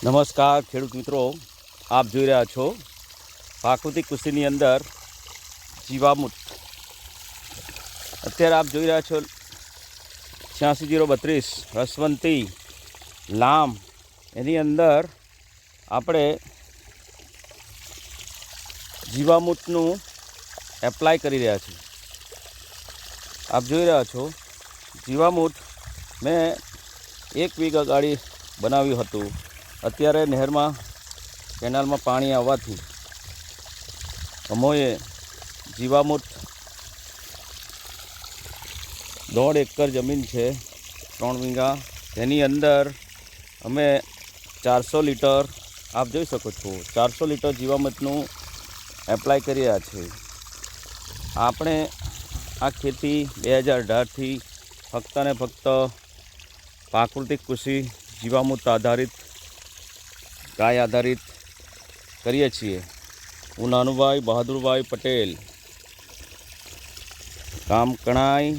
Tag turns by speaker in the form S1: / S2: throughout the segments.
S1: નમસ્કાર ખેડૂત મિત્રો, આપ જોઈ રહ્યા છો પ્રાકૃતિક કૃષિની અંદર જીવામૃત. અત્યારે આપ જોઈ રહ્યા છો 86032 રસવંતી લામ, એની અંદર આપણે જીવામૃતનું એપ્લાય કરી રહ્યા છીએ. આપ જોઈ રહ્યા છો જીવામૃત મેં 1 વીઘા ગાડી બનાવ્યું હતું. અત્યારે નહેરમાં કેનાલમાં પાણી આવવાથી અમોએ જીવામૃત 1.5 એકર જમીન છે, 3 વીઘા, તેની અંદર અમે 400 લીટર, આપ જોઈ શકો છો, 400 લીટર જીવામૃતનું એપ્લાય કરી રહ્યા છે. આપણે આ ખેતી 2018થી ફક્ત ને ફક્ત પ્રાકૃતિક કૃષિ જીવામૃત આધારિત, ગાય આધારિત કરીએ છીએ. હું નાનુભાઈ બહાદુરભાઈ પટેલ, ગામ કણાઈ,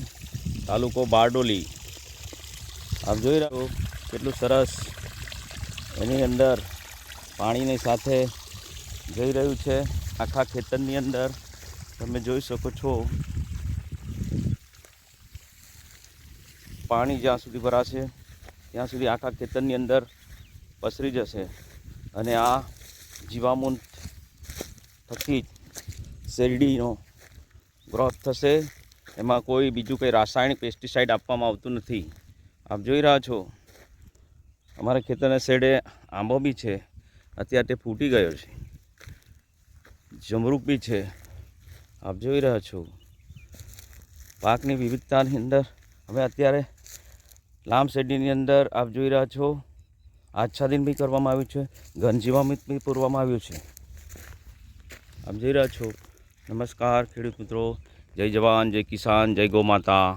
S1: તાલુકો બારડોલી. આપ જોઈ રહ્યા છો કેટલું સરસ એની અંદર પાણીની સાથે જઈ રહ્યું છે. આખા ખેતરની અંદર તમે જોઈ શકો છો, પાણી જ્યાં સુધી ભરાશે ત્યાં સુધી આખા ખેતરની અંદર પસરી જશે. અને આ જીવામૃત થકી જ શેરડીનો ગ્રોથ થશે. એમાં કોઈ બીજું કંઈ રાસાયણિક પેસ્ટિસાઇડ આપવામાં આવતું નથી. આપ જોઈ રહ્યા છો અમારા ખેતરના શેડે આંબો બી છે, અત્યારે તે ફૂટી ગયો છે. જમરૂક બી છે. આપ જોઈ રહ્યા છો પાકની વિવિધતાની અંદર અમે અત્યારે લામ શેરડીની અંદર આપ જોઈ રહ્યા છો આચ્છાદન બી કરવામાં આવ્યું છે, ઘન જીવામૃત બી પૂરવામાં આવ્યું છે. આપ જોઈ રહ્યા છો. નમસ્કાર ખેડૂત મિત્રો, જય જવાન, જય કિસાન, જય ગૌ માતા.